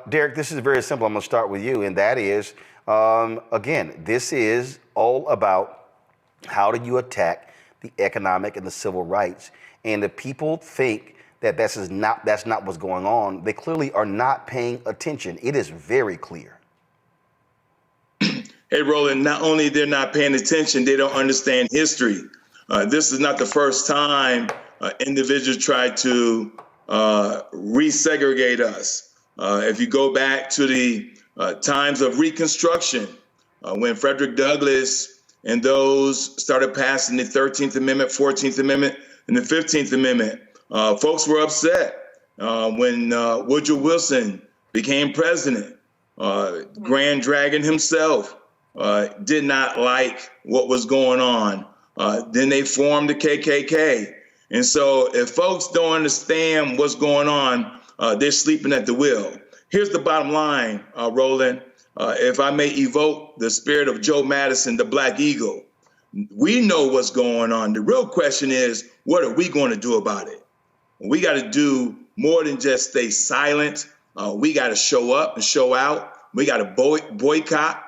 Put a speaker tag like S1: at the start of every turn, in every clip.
S1: Derek, this is very simple. I'm going to start with you, and that is, again, this is all about how do you attack the economic and the civil rights. And if people think that that's not what's going on, they clearly are not paying attention. It is very clear.
S2: Hey, Roland, not only they're not paying attention, they don't understand history. This is not the first time individuals try to resegregate us. If you go back to the times of Reconstruction, when Frederick Douglass and those started passing the 13th Amendment, 14th Amendment, and the 15th Amendment, folks were upset when Woodrow Wilson became president. Grand Dragon himself did not like what was going on. Then they formed the KKK. And so if folks don't understand what's going on, they're sleeping at the wheel. Here's the bottom line, Roland. If I may evoke the spirit of Joe Madison, the Black Eagle, we know what's going on. The real question is, what are we going to do about it? We got to do more than just stay silent. We got to show up and show out. We got to boycott.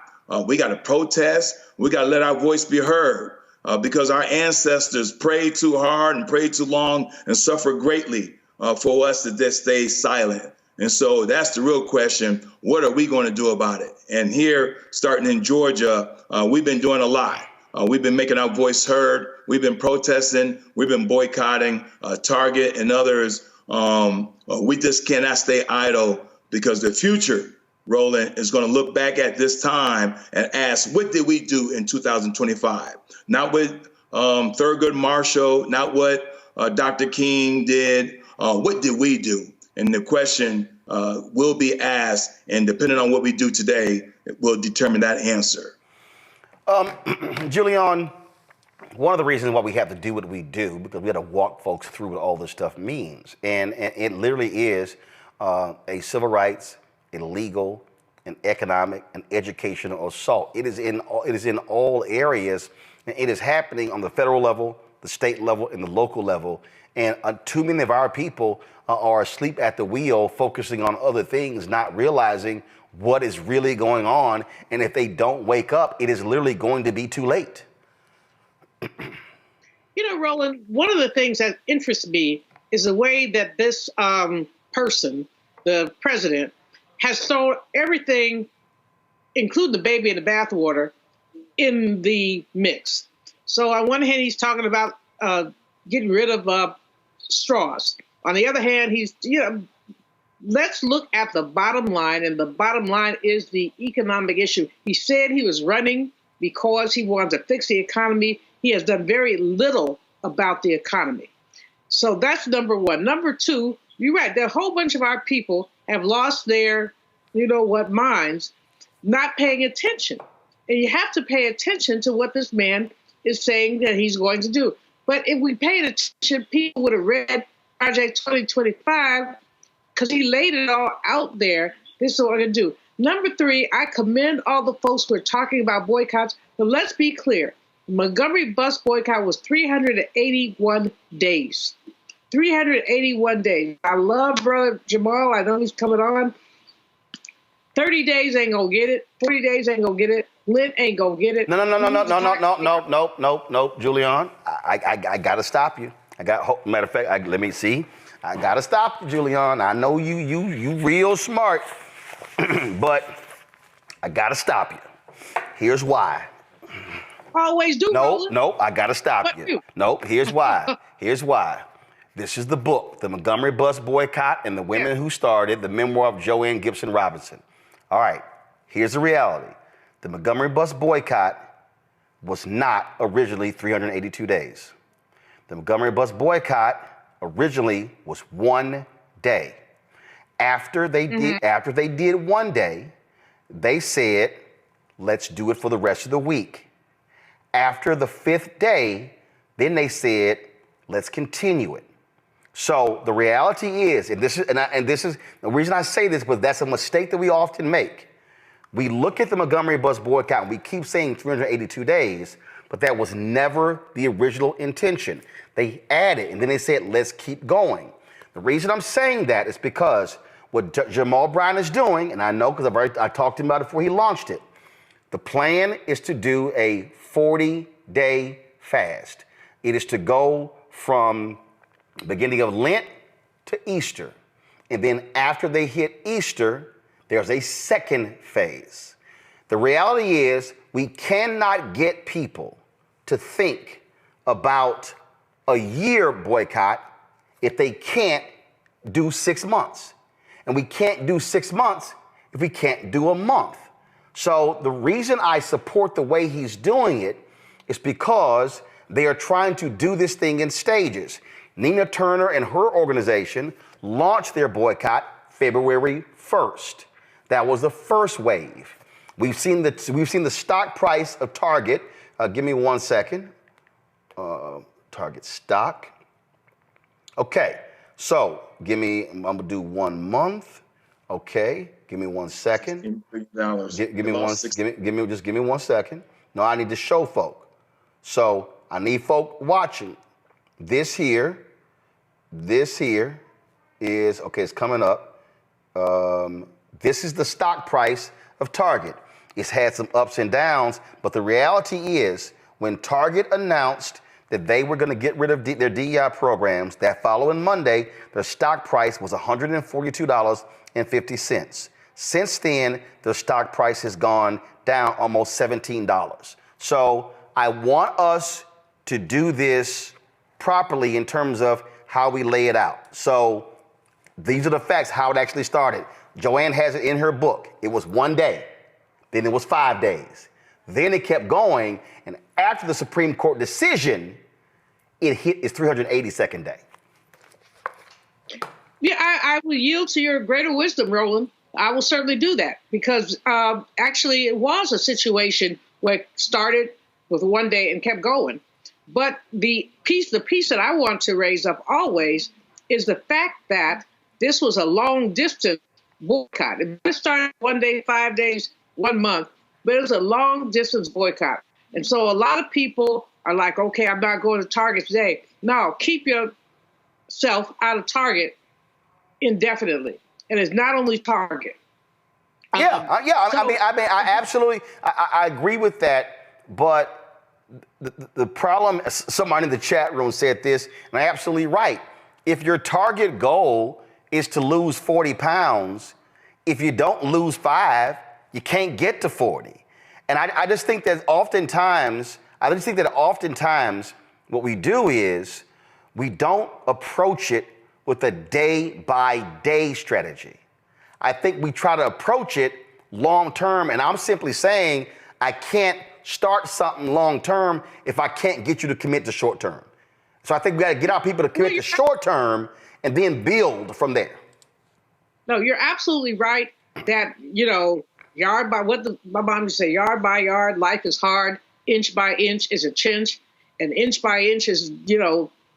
S2: We got to protest. We got to let our voice be heard because our ancestors prayed too hard and prayed too long and suffered greatly for us to just stay silent. And so that's the real question. What are we going to do about it? And here, starting in Georgia, we've been doing a lot. We've been making our voice heard. We've been protesting. We've been boycotting Target and others. We just cannot stay idle because the future, Roland, is going to look back at this time and ask, what did we do in 2025? Not what Thurgood Marshall, not what Dr. King did. What did we do? And the question will be asked, and depending on what we do today, it will determine that answer.
S1: Julian, one of the reasons why we have to do what we do, because we have to walk folks through what all this stuff means. And it literally is a civil rights, a legal, an economic, an educational assault. It is in all areas, and it is happening on the federal level, the state level, and the local level. And too many of our people are asleep at the wheel, focusing on other things, not realizing what is really going on. And if they don't wake up, it is literally going to be too late.
S3: You know, Roland, one of the things that interests me is the way that this person, the president, has thrown everything, including the baby in the bathwater, in the mix. So on one hand, he's talking about getting rid of straws. On the other hand, let's look at the bottom line, and the bottom line is the economic issue. He said he was running because he wanted to fix the economy. He has done very little about the economy. So that's number one. Number two, you're right. There are a whole bunch of our people have lost their, minds, not paying attention. And you have to pay attention to what this man is saying that he's going to do. But if we paid attention, people would have read Project 2025 because he laid it all out there. This is what we're going to do. Number three, I commend all the folks who are talking about boycotts, but let's be clear. The Montgomery bus boycott was 381 days. 381 days. I love Brother Jamal. I know he's coming on. 30 days ain't going to get it. 40 days ain't going to get it. Lynn ain't going to get it.
S1: No, Julian. I got to stop you. Matter of fact, let me see. I got to stop you, Julian. I know you real smart, but I got to stop you. Here's why.
S3: Always do.
S1: No, I got to stop you. No, here's why. Here's why. This is the book, The Montgomery Bus Boycott and the Women Who Started, the memoir of Joanne Gibson Robinson. All right, here's the reality. The Montgomery Bus Boycott was not originally 382 days. The Montgomery Bus Boycott originally was 1 day. After they did 1 day, they said, let's do it for the rest of the week. After the fifth day, then they said, let's continue it. So the reality is, and this is the reason I say this, but that's a mistake that we often make. We look at the Montgomery Bus Boycott and we keep saying 382 days, but that was never the original intention. They added, and then they said, let's keep going. The reason I'm saying that is because What Jamal Brown is doing, and I know because I talked to him about it before he launched it, the plan is to do a 40-day fast. It is to go from the beginning of Lent to Easter. And then after they hit Easter, there's a second phase. The reality is we cannot get people to think about a year boycott if they can't do 6 months. And we can't do 6 months if we can't do a month. So the reason I support the way he's doing it is because they are trying to do this thing in stages. Nina Turner and her organization launched their boycott February 1st. That was the first wave. We've seen the stock price of Target. Give me 1 second. Target stock. Okay, so I'm gonna do 1 month. Okay, give me 1 second. Give me 1 second. No, I need to show folk. So I need folk watching. This here is, okay, it's coming up. This is the stock price of Target. It's had some ups and downs, but the reality is when Target announced that they were going to get rid of their DEI programs, that following Monday, their stock price was $142.50. Since then, the stock price has gone down almost $17. So I want us to do this properly in terms of how we lay it out. So these are the facts, how it actually started. Joanne has it in her book. It was 1 day, then it was 5 days. Then it kept going, and after the Supreme Court decision, it hit its 382nd day.
S3: Yeah, I will yield to your greater wisdom, Roland. I will certainly do that because actually it was a situation where it started with 1 day and kept going. But the piece that I want to raise up always is the fact that this was a long distance boycott. It started 1 day, 5 days, 1 month, but it was a long distance boycott. And so a lot of people are like, okay, I'm not going to Target today. No, keep yourself out of indefinitely. And it's not only Target.
S1: I absolutely, I agree with that. But the problem, somebody in the chat room said this, and I'm absolutely right. If your target goal is to lose 40 pounds, if you don't lose 5, you can't get to 40. And I just think that oftentimes what we do is we don't approach it with a day-by-day strategy. I think we try to approach it long-term, and I'm simply saying I can't start something long-term if I can't get you to commit to short-term. So I think we got to get our people to commit to short-term and then build from there.
S3: No, you're absolutely right that, yard by my mom used to say, yard by yard, life is hard. Inch by inch is a chinch. And inch by inch is,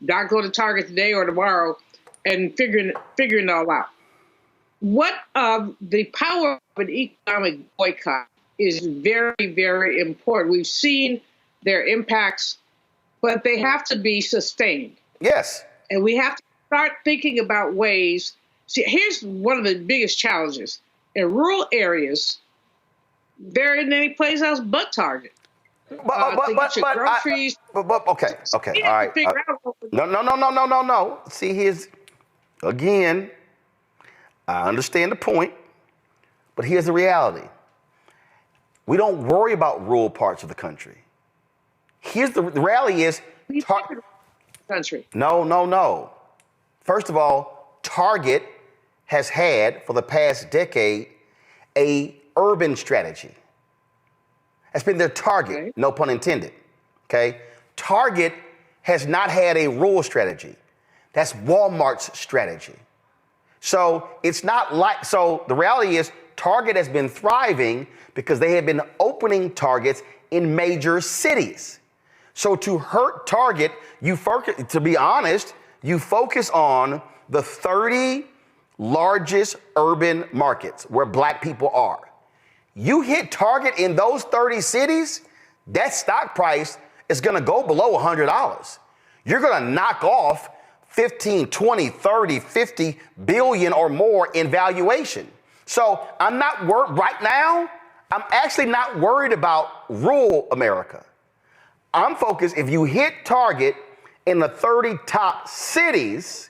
S3: not go to Target today or tomorrow and figuring it all out. What the power of an economic boycott is very, very important. We've seen their impacts, but they have to be sustained.
S1: Yes.
S3: And we have to start thinking about ways. See, here's one of the biggest challenges. In rural areas, there isn't any place else but Target.
S1: Okay, all right. No. See, here's, again, I understand the point, but here's the reality. We don't worry about rural parts of the country. Here's the reality is,
S3: country.
S1: No. First of all, Target has had for the past decade a urban strategy. That's been their target, okay. No pun intended. Okay, Target has not had a rural strategy. That's Walmart's strategy. So it's not like, so the reality is Target has been thriving because they have been opening Targets in major cities. So to hurt Target, to be honest, you focus on the 30 largest urban markets where black people are. You hit Target in those 30 cities, that stock price is gonna go below $100. You're gonna knock off 15, 20, 30, 50 billion or more in valuation. So I'm not worried right now. I'm actually not worried about rural America. I'm focused, if you hit target in the 30 top cities,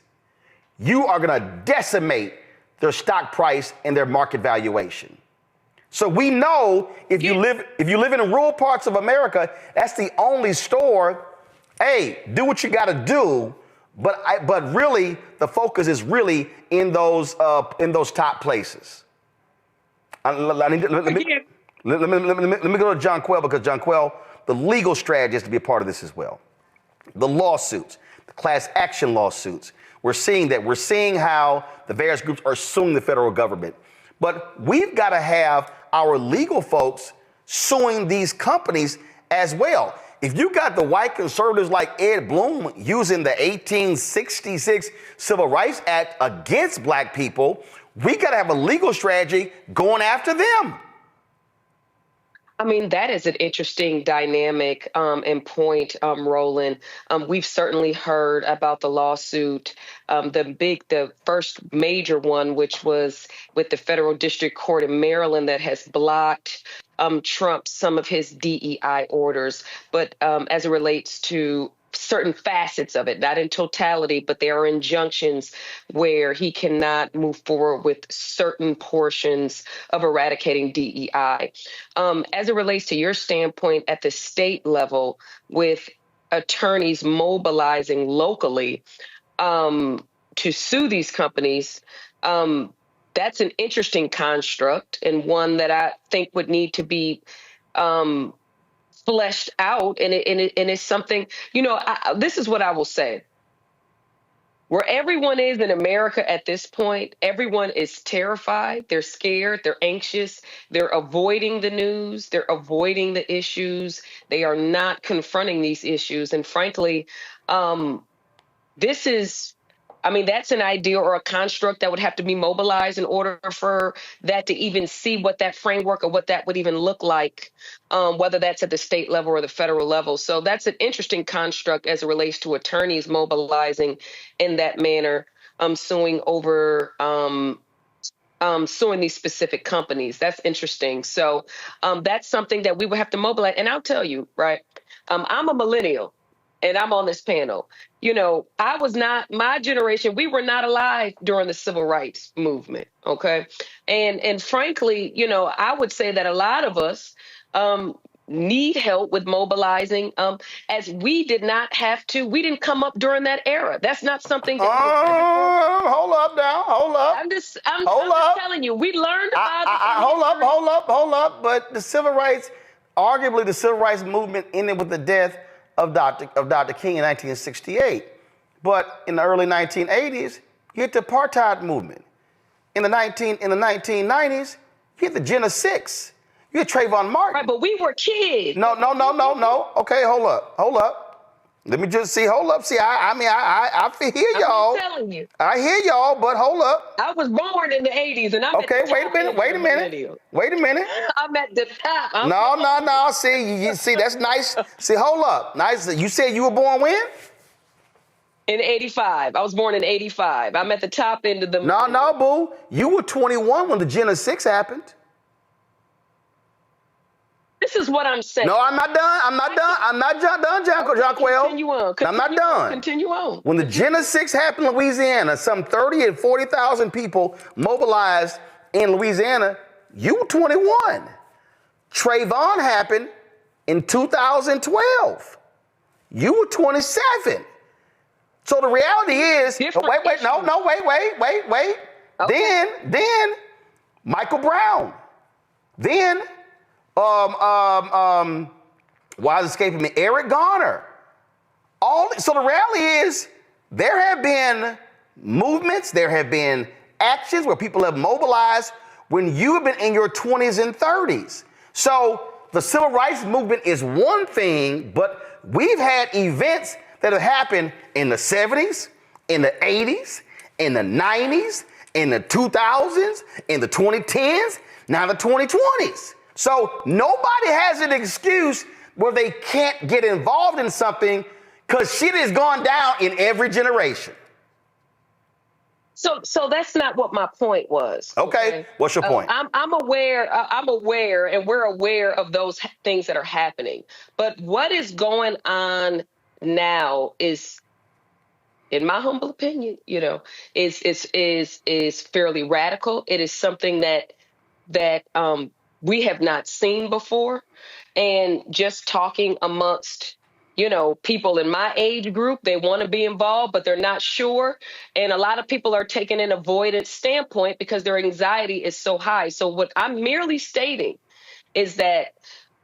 S1: you are going to decimate their stock price and their market valuation. So we know if you live in rural parts of America, that's the only store. Hey, do what you got to do, but really the focus is really in those top places. Let me go to John Quell, because John Quell, the legal strategy is to be a part of this as well. The lawsuits, the class action lawsuits. We're seeing how the various groups are suing the federal government. But we've got to have our legal folks suing these companies as well. If you got the white conservatives like Ed Blum using the 1866 Civil Rights Act against black people, we got to have a legal strategy going after them.
S4: I mean, that is an interesting dynamic and point, Roland. We've certainly heard about the lawsuit, the first major one, which was with the Federal District Court in Maryland that has blocked Trump some of his DEI orders. But as it relates to certain facets of it, not in totality, but there are injunctions where he cannot move forward with certain portions of eradicating DEI. As it relates to your standpoint at the state level, with attorneys mobilizing locally to sue these companies, that's an interesting construct, and one that I think would need to be fleshed out, and it's something, this is what I will say. Where everyone is in America at this point, everyone is terrified, they're scared, they're anxious, they're avoiding the news, they're avoiding the issues, they are not confronting these issues. And frankly, that's an idea or a construct that would have to be mobilized in order for that to even see what that framework or what that would even look like, whether that's at the state level or the federal level. So that's an interesting construct as it relates to attorneys mobilizing in that manner, suing these specific companies. That's interesting. So that's something that we would have to mobilize. And I'll tell you, right, I'm a millennial. And I'm on this panel. My generation, we were not alive during the civil rights movement. Okay. And frankly, I would say that a lot of us need help with mobilizing, as we didn't come up during that era. That's not something that
S1: hold up now. Hold up.
S4: I'm just telling you, we learned about it.
S1: Hold up. But arguably the civil rights movement ended with the death of Dr. King in 1968. But in the early 1980s, you hit the apartheid movement. In the 1990s, you hit the Gen of Six. You hit Trayvon Martin.
S4: Right, but we were kids.
S1: No. Okay, hold up. Let me just see. Hold up. See, I hear y'all.
S4: I'm telling you.
S1: I hear y'all, but hold up.
S4: I was born in the 80s, and I'm
S1: okay. Wait a minute.
S4: I'm at the top.
S1: No. See, that's nice. See, hold up. Nice. You said you were born when?
S4: In 85. I was born in 85. I'm at the top end of the.
S1: No, boo. You were 21 when the Gen of Six happened.
S4: This is what I'm saying.
S1: No, I'm not done. I'm not done, John Quell.
S4: Continue on.
S1: I'm not done.
S4: Continue on.
S1: When the Gen of Six happened in Louisiana, some 30 and 40,000 people mobilized in Louisiana. You were 21. Trayvon happened in 2012. You were 27. So the reality is, wait. Okay. Then Michael Brown. Then why is it escaping me? Eric Garner. So the reality is, there have been movements, there have been actions where people have mobilized when you have been in your 20s and 30s. So the civil rights movement is one thing, but we've had events that have happened in the 70s, in the 80s, in the 90s, in the 2000s, in the 2010s, now the 2020s. So nobody has an excuse where they can't get involved in something, because shit has gone down in every generation.
S4: So that's not what my point was.
S1: Okay. What's your point?
S4: I'm aware. I'm aware, and we're aware of those things that are happening. But what is going on now is, in my humble opinion, is fairly radical. It is something that we have not seen before, and just talking amongst people in my age group, they want to be involved, but they're not sure. And a lot of people are taking an avoidance standpoint because their anxiety is so high. So what I'm merely stating is that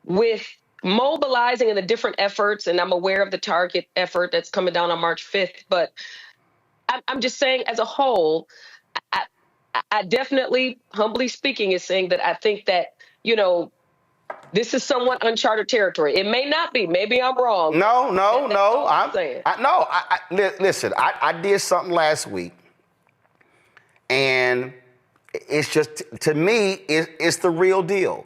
S4: with mobilizing and the different efforts, and I'm aware of the Target effort that's coming down on March 5th, but I'm just saying as a whole, I definitely, humbly speaking, is saying that I think that, this is somewhat uncharted territory. It may not be. Maybe I'm wrong.
S1: No.
S4: I'm saying.
S1: Listen, I did something last week, and it's just, to me, it's the real deal.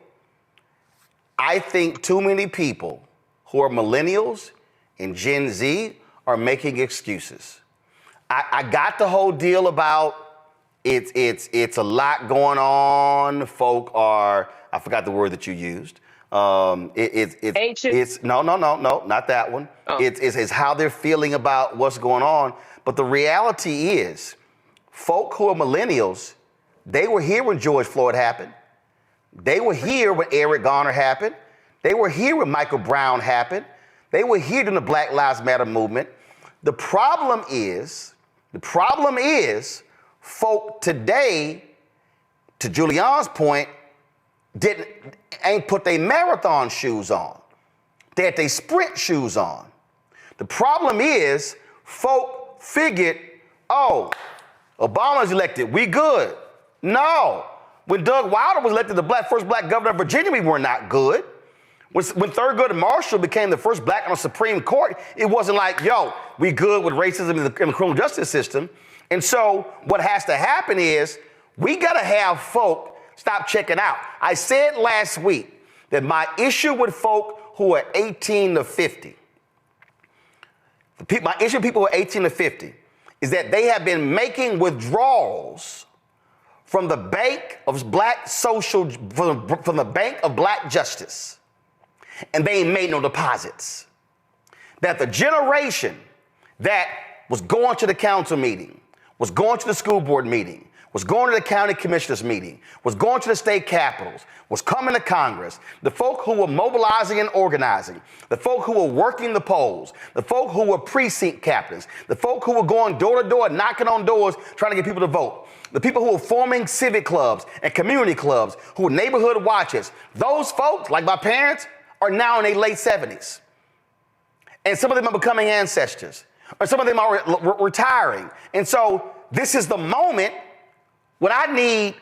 S1: I think too many people who are millennials and Gen Z are making excuses. I got the whole deal about it's a lot going on. Folk are, I forgot the word that you used.
S4: Anxious?
S1: It's no, not that one.
S4: Oh.
S1: It's how they're feeling about what's going on. But the reality is, folk who are millennials, they were here when George Floyd happened. They were here when Eric Garner happened. They were here when Michael Brown happened. They were here during the Black Lives Matter movement. The problem is, folk today, to Julian's point, ain't put their marathon shoes on. They had their sprint shoes on. The problem is, folk figured, oh, Obama's elected, we good. No. When Doug Wilder was elected the first black governor of Virginia, we were not good. When Thurgood Marshall became the first black on the Supreme Court, it wasn't like, yo, we good with racism in the criminal justice system. And so what has to happen is, we gotta have folk stop checking out. I said last week that my issue with folk who are 18 to 50, my issue with people who are 18 to 50 is that they have been making withdrawals from the Bank of Black from the Bank of Black Justice, and they ain't made no deposits. That the generation that was going to the council meeting, was going to the school board meeting, was going to the county commissioners meeting, was going to the state capitals, was coming to Congress, the folk who were mobilizing and organizing, the folk who were working the polls, the folk who were precinct captains, the folk who were going door to door, knocking on doors, trying to get people to vote, the people who were forming civic clubs and community clubs, who were neighborhood watches, those folks, like my parents, are now in their late 70s. And some of them are becoming ancestors, or some of them are retiring. And so this is the moment when I need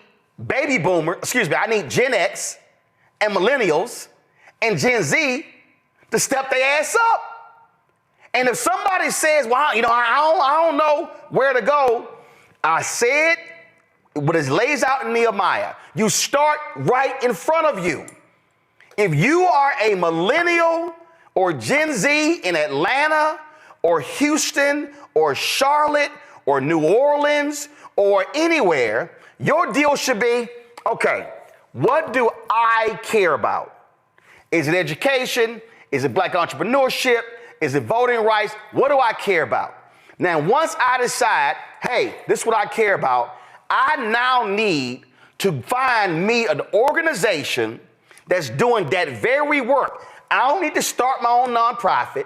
S1: I need Gen X and millennials and Gen Z to step their ass up. And if somebody says, well, I don't know where to go, I said what it lays out in Nehemiah. You start right in front of you. If you are a millennial or Gen Z in Atlanta or Houston or Charlotte or New Orleans or anywhere, your deal should be, okay, what do I care about? Is it education? Is it black entrepreneurship? Is it voting rights? What do I care about? Now, once I decide, hey, this is what I care about, I now need to find me an organization that's doing that very work. I don't need to start my own nonprofit.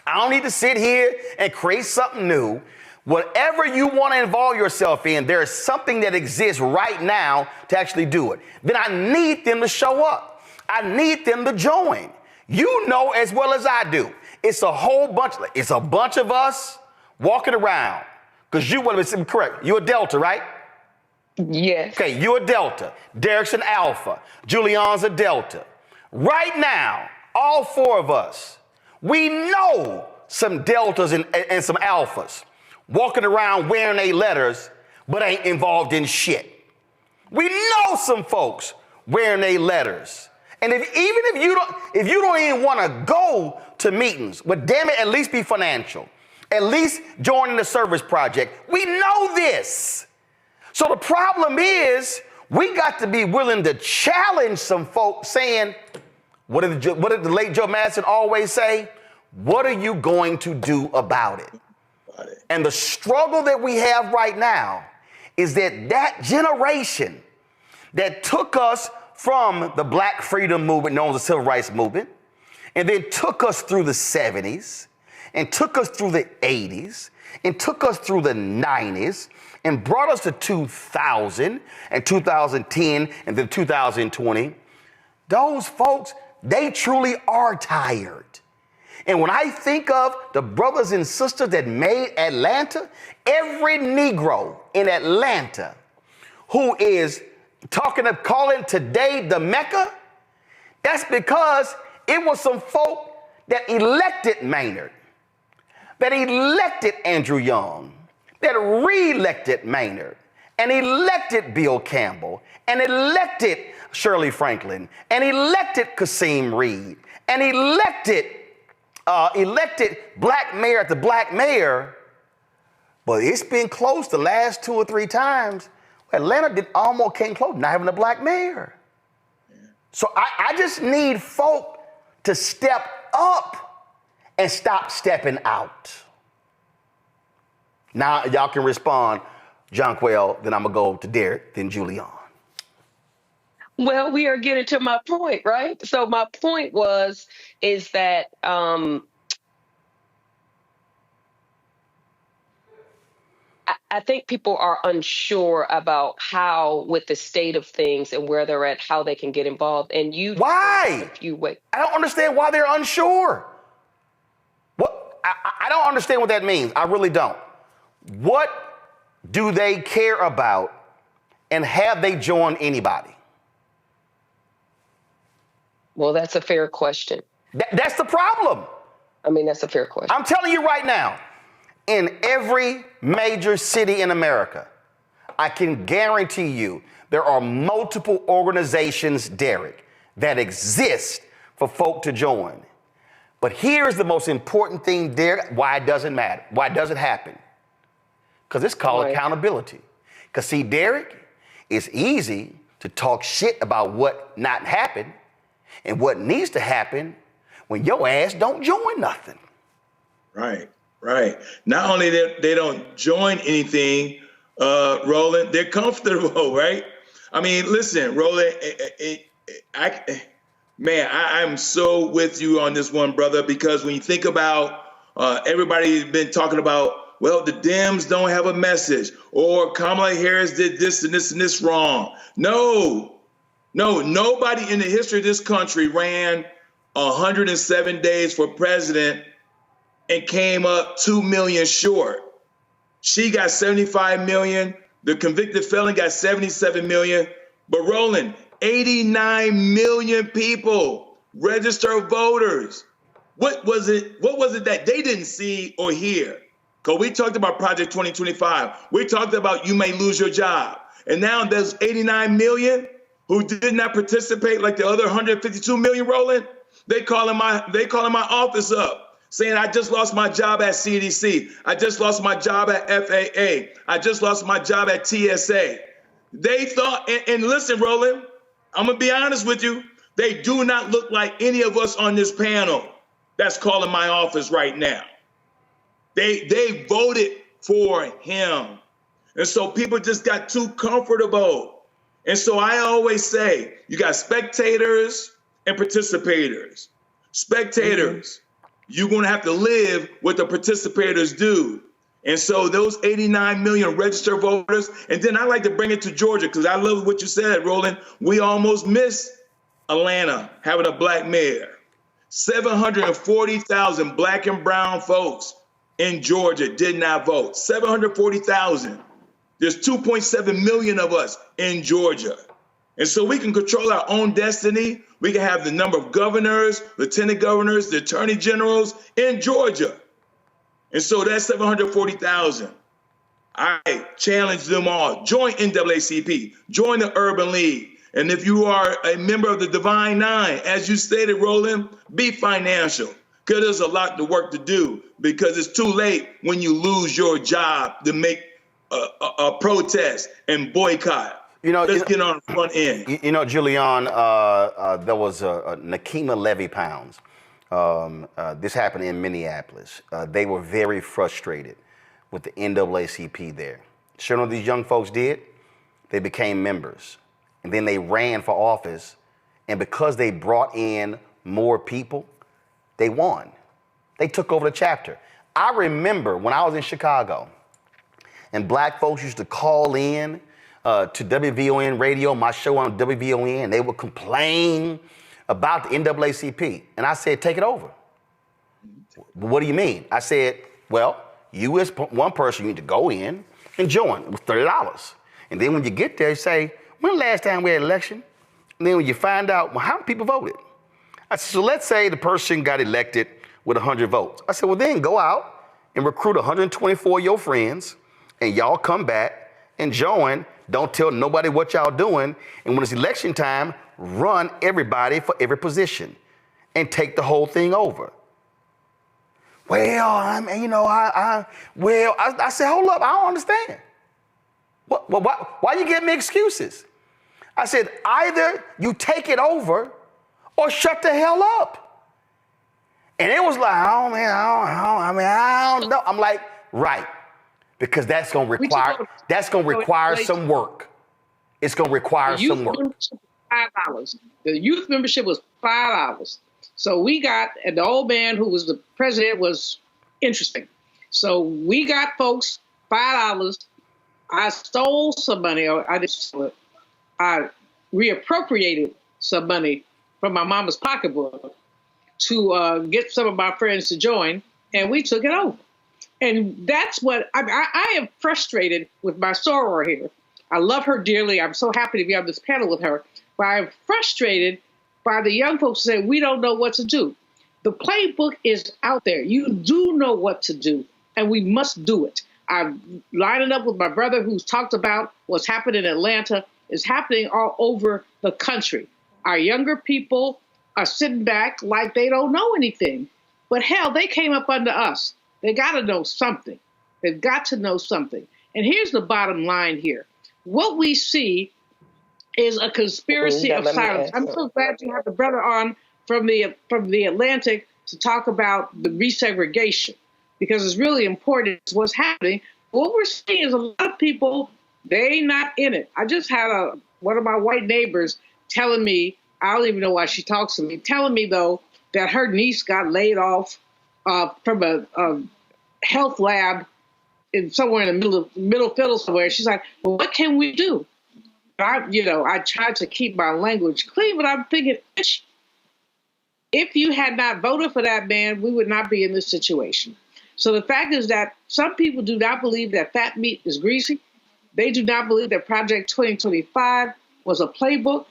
S1: I don't need to sit here and create something new. Whatever you want to involve yourself in, there is something that exists right now to actually do it. Then I need them to show up. I need them to join. You know as well as I do, it's a bunch of us walking around. Because you want to be correct. You're a Delta, right?
S4: Yes.
S1: Okay, you're a Delta. Derek's an Alpha. Julian's a Delta. Right now, all four of us, we know some Deltas and some Alphas walking around wearing their letters, but ain't involved in shit. We know some folks wearing their letters. And if you don't even want to go to meetings, but damn it, at least be financial. At least joining the service project. We know this. So the problem is we got to be willing to challenge some folks saying, what did the late Joe Madison always say? What are you going to do about it? And the struggle that we have right now is that generation that took us from the Black freedom movement, known as the Civil Rights Movement, and then took us through the 70s, and took us through the 80s, and took us through the 90s, and brought us to 2000 and 2010 and then 2020. Those folks, they truly are tired. And when I think of the brothers and sisters that made Atlanta, every Negro in Atlanta who is calling today the Mecca, that's because it was some folk that elected Maynard, that elected Andrew Young, that re-elected Maynard, and elected Bill Campbell, and elected Shirley Franklin, and elected Kasim Reed, and elected black mayor after black mayor. But it's been close the last 2 or 3 times. Atlanta almost came close not having a black mayor. Yeah. So I just need folk to step up and stop stepping out. Now y'all can respond, Jonquel, then I'm gonna go to Derek, then Julian.
S4: Well, we are getting to my point, right? So my point is that I think people are unsure about how, with the state of things and where they're at, how they can get involved. And
S1: why? I don't understand why they're unsure. What? I don't understand what that means. I really don't. What do they care about, and have they joined anybody?
S4: Well, that's a fair question.
S1: That's the problem.
S4: I mean, that's a fair question.
S1: I'm telling you right now, in every major city in America, I can guarantee you there are multiple organizations, Derek, that exist for folk to join. But here's the most important thing, Derek, why it doesn't matter, why it doesn't happen. Because it's called accountability. Because see, Derek, it's easy to talk shit about what not happened and what needs to happen when your ass don't join nothing.
S2: Right. Not only they don't join anything, Roland, they're comfortable, right? I mean, listen, Roland, I'm so with you on this one, brother, because when you think about everybody's been talking about, well, the Dems don't have a message, or Kamala Harris did this and this and this wrong. No, nobody in the history of this country ran 107 days for president and came up 2 million short. She got 75 million. The convicted felon got 77 million. But Roland, 89 million people, registered voters. What was it that they didn't see or hear? Because we talked about Project 2025. We talked about you may lose your job. And now there's 89 million who did not participate like the other 152 million, Roland. They calling my office up saying, I just lost my job at CDC. I just lost my job at FAA. I just lost my job at TSA. They thought, and listen, Roland, I'm going to be honest with you. They do not look like any of us on this panel that's calling my office right now. They voted for him. And so people just got too comfortable. And so I always say, you got spectators and participators. Spectators, you're going to have to live what the participators do. And so those 89 million registered voters, and then I like to bring it to Georgia because I love what you said, Roland. We almost missed Atlanta having a black mayor. 740,000 black and brown folks in Georgia did not vote. 740,000. There's 2.7 million of us in Georgia. And so we can control our own destiny. We can have the number of governors, lieutenant governors, the attorney generals in Georgia. And so that's 740,000. I challenge them all. Join NAACP. Join the Urban League. And if you are a member of the Divine Nine, as you stated, Roland, be financial. because there's a lot of work to do, because it's too late when you lose your job to make a protest and boycott. Let's get on the front end.
S1: Julian, there was Nakima Levy Pounds. This happened in Minneapolis. They were very frustrated with the NAACP there. Sure, what these young folks did? They became members, and then they ran for office. And because they brought in more people, they won. They took over the chapter. I remember when I was in Chicago, and black folks used to call in to WVON radio, my show on WVON, and they would complain about the NAACP. And I said, take it over. What do you mean? I said, well, you as one person, you need to go in and join with $30. And then when you get there, you say, when the last time we had an election? And then when you find out, well, how many people voted? I said, so let's say the person got elected with 100 votes. I said, well, then go out and recruit 124 of your friends, and y'all come back and join. Don't tell nobody what y'all doing. And when it's election time, run everybody for every position and take the whole thing over. Well, I said, hold up, I don't understand. Why you give me excuses? I said, either you take it over or shut the hell up. And it was like, I don't know. I'm like, right, because that's gonna require some work. It's gonna require some work.
S3: $5. The youth membership was $5. So we got, and the old man who was the president was interesting. So we got folks $5. I stole some money, or I didn't steal it. I reappropriated some money from my mama's pocketbook to get some of my friends to join, and we took it over. And that's what I am frustrated with my soror here. I love her dearly. I'm so happy to be on this panel with her. But I'm frustrated by the young folks who say, we don't know what to do. The playbook is out there. You do know what to do, and we must do it. I'm lining up with my brother who's talked about what's happened in Atlanta. Is happening all over the country. Our younger people are sitting back like they don't know anything. But hell, they came up under us. They got to know something. They've got to know something. And here's the bottom line here. What we see is a conspiracy of silence. I'm so glad you have the brother on from the Atlantic to talk about the resegregation, because it's really important what's happening. What we're seeing is a lot of people, they not in it. I just had one of my white neighbors telling me, I don't even know why she talks to me, telling me, though, that her niece got laid off from a health lab somewhere in the middle fiddle somewhere. She's like, well, what can we do? I tried to keep my language clean, but I'm thinking, if you had not voted for that man, we would not be in this situation. So the fact is that some people do not believe that fat meat is greasy. They do not believe that Project 2025 was a playbook,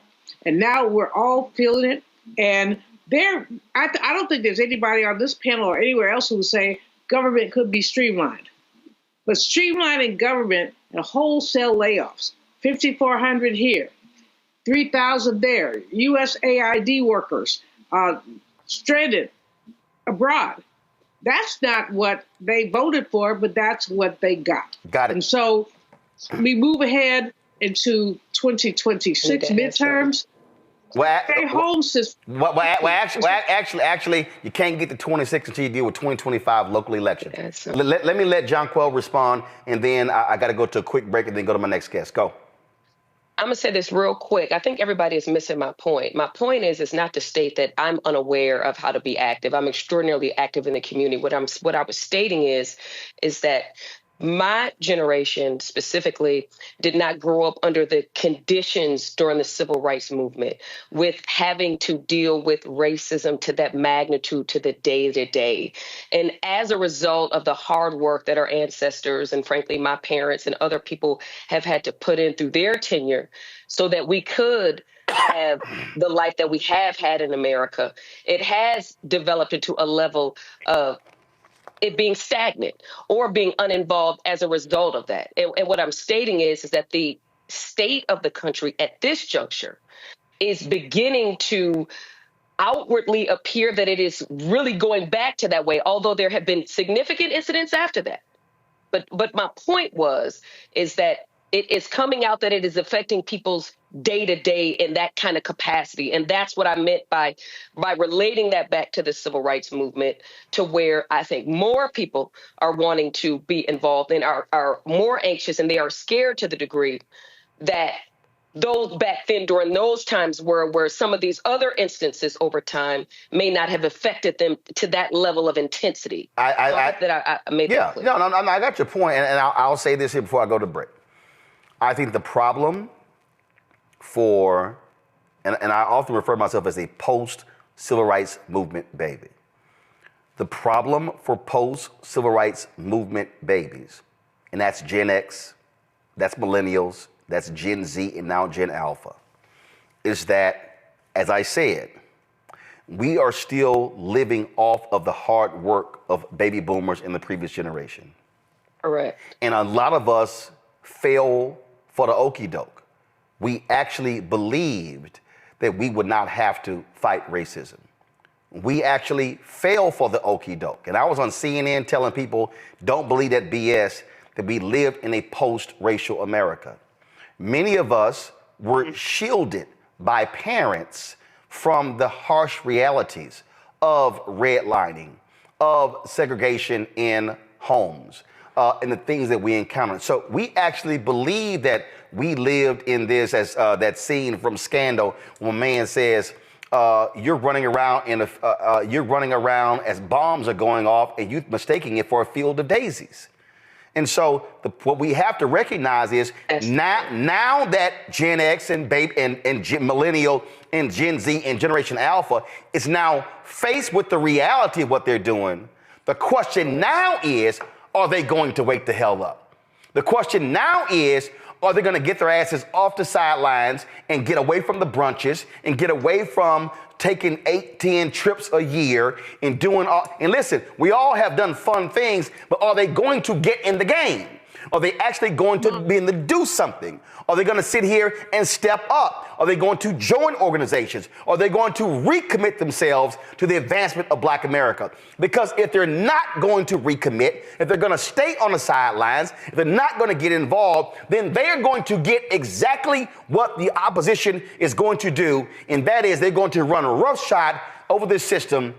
S3: and now we're all feeling it. And I don't think there's anybody on this panel or anywhere else who would say government could be streamlined. But streamlining government and wholesale layoffs, 5,400 here, 3,000 there, USAID workers stranded abroad. That's not what they voted for, but that's what they got.
S1: Got it.
S3: And so we move ahead into 2026 midterms.
S1: Actually, you can't get to 26 until you deal with 2025 local elections. Let me let John Quell respond, and then I got to go to a quick break and then go to my next guest. Go.
S4: I'm going to say this real quick. I think everybody is missing my point. My point is not to state that I'm unaware of how to be active. I'm extraordinarily active in the community. What I was stating is that my generation specifically did not grow up under the conditions during the civil rights movement with having to deal with racism to that magnitude to the day to day. And as a result of the hard work that our ancestors and frankly, my parents and other people have had to put in through their tenure so that we could have the life that we have had in America, it has developed into a level of it being stagnant or being uninvolved as a result of that. And what I'm stating is that the state of the country at this juncture is beginning to outwardly appear that it is really going back to that way, although there have been significant incidents after that. But my point is that it is coming out that it is affecting people's day to day in that kind of capacity. And that's what I meant by relating that back to the civil rights movement, to where I think more people are wanting to be involved and are more anxious, and they are scared to the degree that those back then during those times where some of these other instances over time may not have affected them to that level of intensity. I made that clear.
S1: No, I got your point, and I'll say this here before I go to break. I think the problem for, and I often refer to myself as a post-civil rights movement baby. The problem for post-civil rights movement babies, and that's Gen X, that's millennials, that's Gen Z, and now Gen Alpha, is that, as I said, we are still living off of the hard work of baby boomers in the previous generation.
S4: Correct.
S1: And a lot of us fell for the okie doke. We actually believed that we would not have to fight racism. We actually fell for the okie doke. And I was on CNN telling people, don't believe that BS, that we lived in a post-racial America. Many of us were shielded by parents from the harsh realities of redlining, of segregation in homes, and the things that we encountered. So we actually believe that we lived in this, as that scene from Scandal, when a man says, you're running around as bombs are going off, and you're mistaking it for a field of daisies. And so what we have to recognize is now that Gen X and millennial and Gen Z and Generation Alpha is now faced with the reality of what they're doing, the question now is, are they going to wake the hell up? The question now is, are they going to get their asses off the sidelines and get away from the brunches and get away from taking 8-10 trips a year and doing all, and listen, we all have done fun things, but are they going to get in the game? Are they actually going to be able to do something? Are they going to sit here and step up? Are they going to join organizations? Are they going to recommit themselves to the advancement of Black America? Because if they're not going to recommit, if they're going to stay on the sidelines, if they're not going to get involved, then they're going to get exactly what the opposition is going to do, and that is they're going to run roughshod over this system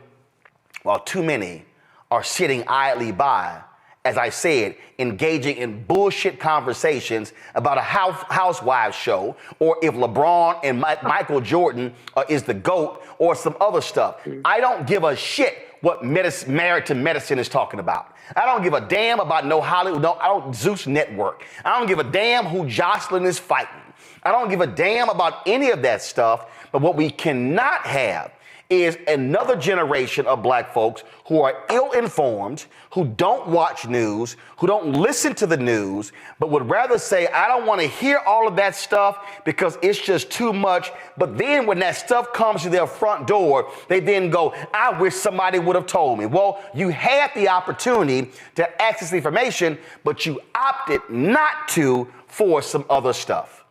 S1: while too many are sitting idly by, as I said, engaging in bullshit conversations about a housewives show, or if LeBron and Michael Jordan is the GOAT, or some other stuff. I don't give a shit what Married to Medicine is talking about. I don't give a damn about no Hollywood, Zeus Network. I don't give a damn who Jocelyn is fighting. I don't give a damn about any of that stuff. But what we cannot have is another generation of Black folks who are ill-informed, who don't watch news, who don't listen to the news, but would rather say, I don't want to hear all of that stuff because it's just too much. But then when that stuff comes to their front door, they then go, I wish somebody would have told me. Well, you had the opportunity to access the information, but you opted not to for some other stuff.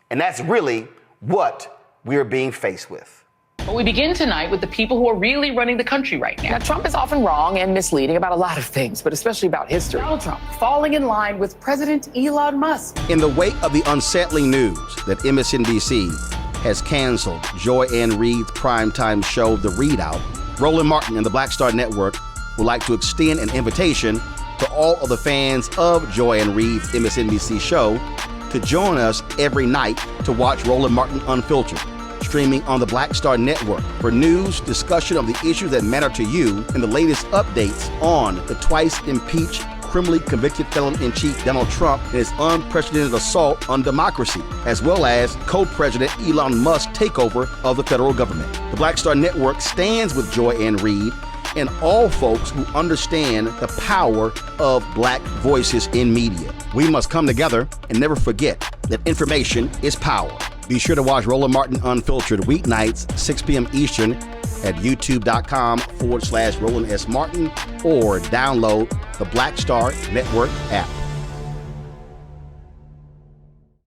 S1: And that's really what we're being faced with.
S5: But we begin tonight with the people who are really running the country right now.
S6: Now, Trump is often wrong and misleading about a lot of things, but especially about history.
S5: Donald Trump falling in line with President Elon Musk.
S1: In the wake of the unsettling news that MSNBC has canceled Joy Ann Reid's primetime show, The Readout, Roland Martin and the Black Star Network would like to extend an invitation to all of the fans of Joy Ann Reid's MSNBC show to join us every night to watch Roland Martin Unfiltered, streaming on the Black Star Network for news, discussion of the issues that matter to you, and the latest updates on the twice impeached, criminally convicted felon-in-chief Donald Trump and his unprecedented assault on democracy, as well as co-president Elon Musk's takeover of the federal government. The Black Star Network stands with Joy Ann Reid and all folks who understand the power of Black voices in media. We must come together and never forget that information is power. Be sure to watch Roland Martin Unfiltered weeknights, 6 p.m. Eastern at youtube.com/Roland S. Martin, or download the Black Star Network app.